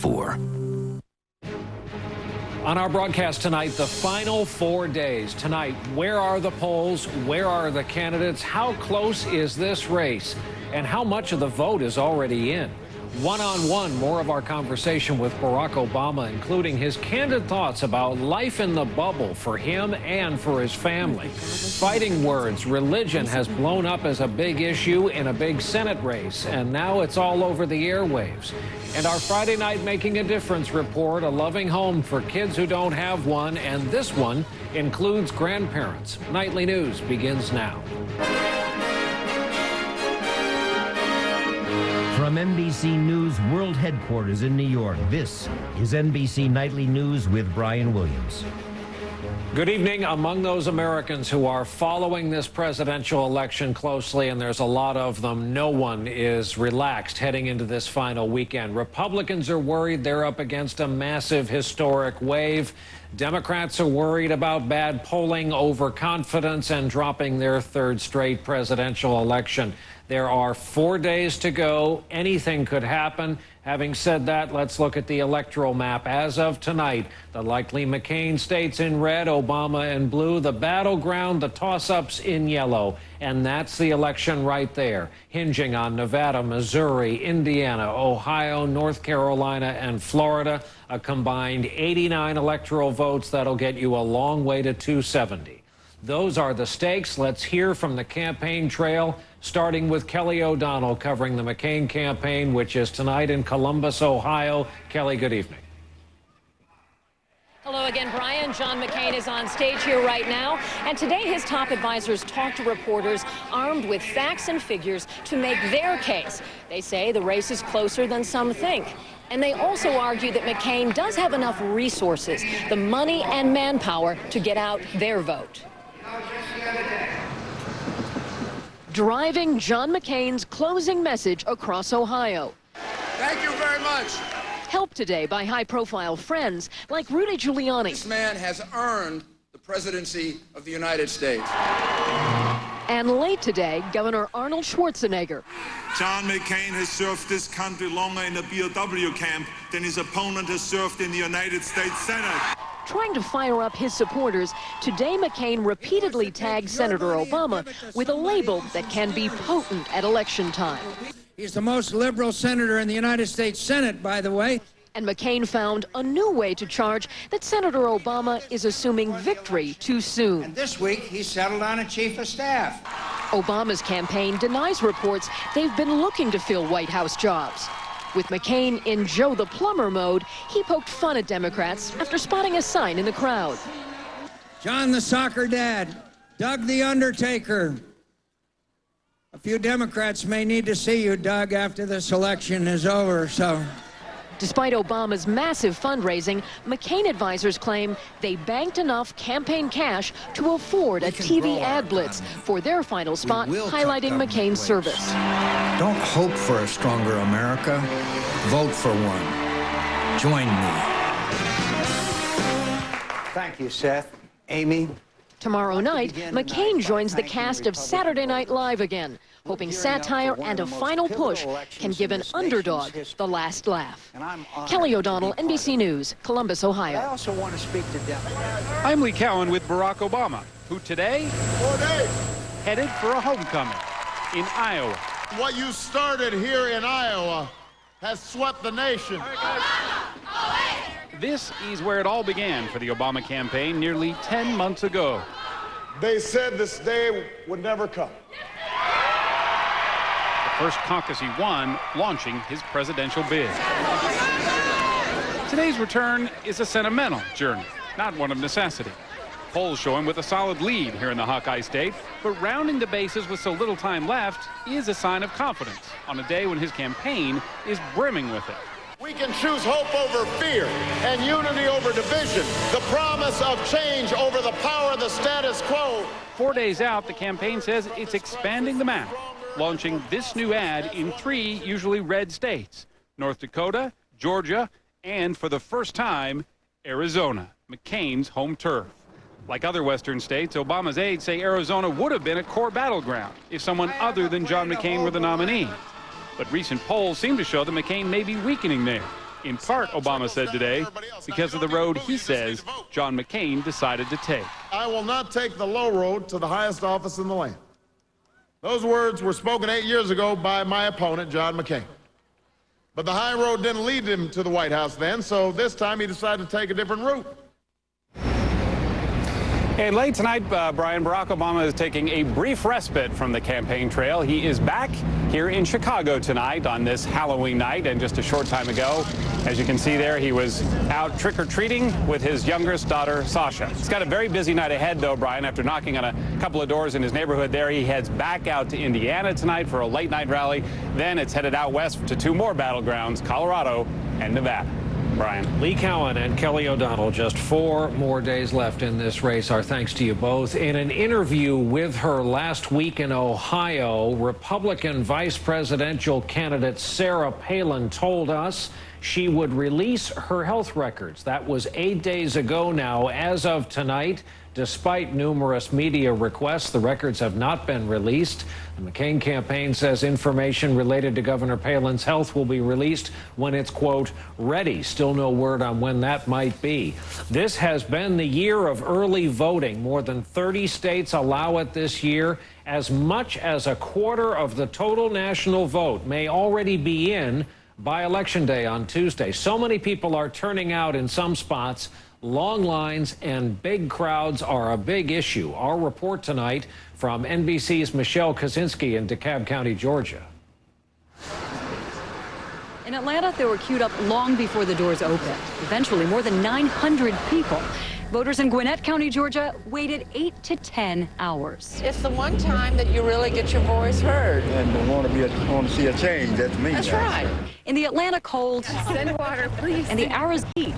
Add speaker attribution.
Speaker 1: 4.
Speaker 2: On our broadcast tonight, the final 4 days. Tonight, where are the polls? Where are the candidates? How close is this race? And how much of the vote is already in? One-on-one, more of our conversation with Barack Obama, including his candid thoughts about life in the bubble for him and for his family. Fighting words, religion has blown up as a big issue in a big Senate race, and now it's all over the airwaves. And our Friday night Making a Difference report, a loving home for kids who don't have one, and this one includes grandparents. Nightly News begins now.
Speaker 3: From NBC News World Headquarters in New York, this is NBC Nightly News with Brian Williams.
Speaker 2: Good evening. Among those Americans who are following this presidential election closely, and there's a lot of them, no one is relaxed heading into this final weekend. Republicans are worried they're up against a massive historic wave. Democrats are worried about bad polling, overconfidence, and dropping their third straight presidential election. There are 4 days to go. Anything could happen. Having said that, let's look at the electoral map. As of tonight, the likely McCain states in red, Obama in blue, the battleground, the toss-ups in yellow. And that's the election right there, hinging on Nevada, Missouri, Indiana, Ohio, North Carolina, and Florida. A combined 89 electoral votes that'll get you a long way to 270. Those are the stakes. Let's hear from the campaign trail, starting with Kelly O'Donnell covering the McCain campaign, which is tonight in Columbus, Ohio. Kelly, good evening.
Speaker 4: Hello again, Brian. John McCain is on stage here right now. And today his top advisors talked to reporters armed with facts and figures to make their case. They say the race is closer than some think. And they also argue that McCain does have enough resources, the money and manpower, to get out their vote. Driving John McCain's closing message across Ohio.
Speaker 5: Thank you very much.
Speaker 4: Helped today by high-profile friends like Rudy Giuliani.
Speaker 5: This man has earned the presidency of the United States.
Speaker 4: And late today, Governor Arnold Schwarzenegger.
Speaker 6: John McCain has served this country longer in the BOW camp than his opponent has served in the United States Senate.
Speaker 4: Trying to fire up his supporters, today McCain repeatedly tagged Senator Obama with a label that can be potent at election time.
Speaker 7: He's the most liberal senator in the United States Senate, by the way.
Speaker 4: And McCain found a new way to charge that Senator Obama is assuming victory too soon.
Speaker 7: And this week, he settled on a chief of staff.
Speaker 4: Obama's campaign denies reports they've been looking to fill White House jobs. With McCain in Joe the Plumber mode, he poked fun at Democrats after spotting a sign in the crowd.
Speaker 7: John the soccer dad, Doug the Undertaker. A few Democrats may need to see you, Doug, after this election is over, so.
Speaker 4: Despite Obama's massive fundraising, McCain advisors claim they banked enough campaign cash to afford a TV ad blitz for their final spot, highlighting McCain's service.
Speaker 8: Don't hope for a stronger America. Vote for one. Join me.
Speaker 7: Thank you, Seth. Amy.
Speaker 4: Tomorrow night, McCain joins the cast of Saturday Night Live again, hoping satire and a final push can give an underdog the last laugh. Kelly O'Donnell, NBC News, Columbus, Ohio.
Speaker 7: I also want to speak to Democrats.
Speaker 9: I'm Lee Cowan with Barack Obama, who today headed for a homecoming in Iowa.
Speaker 10: What you started here in Iowa has swept the nation.
Speaker 9: This is where it all began for the Obama campaign nearly 10 months ago.
Speaker 10: They said this day would never come.
Speaker 9: The first caucus he won, launching his presidential bid. Today's return is a sentimental journey, not one of necessity. Polls show him with a solid lead here in the Hawkeye State, but rounding the bases with so little time left is a sign of confidence on a day when his campaign is brimming with it.
Speaker 10: We can choose hope over fear and unity over division, the promise of change over the power of the status quo.
Speaker 9: 4 days out, the campaign says it's expanding the map, launching this new ad in 3 usually red states: North Dakota, Georgia, and for the first time, Arizona, McCain's home turf. Like other Western states, Obama's aides say Arizona would have been a core battleground if someone other than John McCain were the nominee. But recent polls seem to show that McCain may be weakening there, In part, Obama said today, because of the road he says John McCain decided to take.
Speaker 10: I will not take the low road to the highest office in the land. Those words were spoken 8 years ago by my opponent, John McCain. But the high road didn't lead him to the White House then, so this time he decided to take a different route.
Speaker 9: And late tonight, Brian, Barack Obama is taking a brief respite from the campaign trail. He is back here in Chicago tonight on this Halloween night. And just a short time ago, as you can see there, he was out trick-or-treating with his youngest daughter, Sasha. He's got a very busy night ahead, though, Brian. After knocking on a couple of doors in his neighborhood there, he heads back out to Indiana tonight for a late-night rally. Then it's headed out west to two more battlegrounds, Colorado and Nevada. Brian.
Speaker 2: Lee Cowan and Kelly O'Donnell, just 4 more days left in this race. Our thanks to you both. In an interview with her last week in Ohio, Republican vice presidential candidate Sarah Palin told us she would release her health records. That was 8 days ago now. As of tonight, despite numerous media requests, the records have not been released. The McCain campaign says information related to Governor Palin's health will be released when it's, quote, ready. Still no word on when that might be. This has been the year of early voting. More than 30 states allow it this year. As much as a quarter of the total national vote may already be in by Election Day on Tuesday. So many people are turning out in some spots. Long lines and big crowds are a big issue. Our report tonight from NBC's Michelle Kaczynski in DeKalb County, Georgia.
Speaker 1: In Atlanta, they were queued up long before the doors opened. Eventually, more than 900 people. Voters in Gwinnett County, Georgia, waited 8 to 10 hours.
Speaker 11: It's the one time that you really get your voice heard.
Speaker 12: And want to see a change. That's me.
Speaker 11: That's right.
Speaker 1: In the Atlanta cold
Speaker 11: Send water, please.
Speaker 1: and the Arizona heat.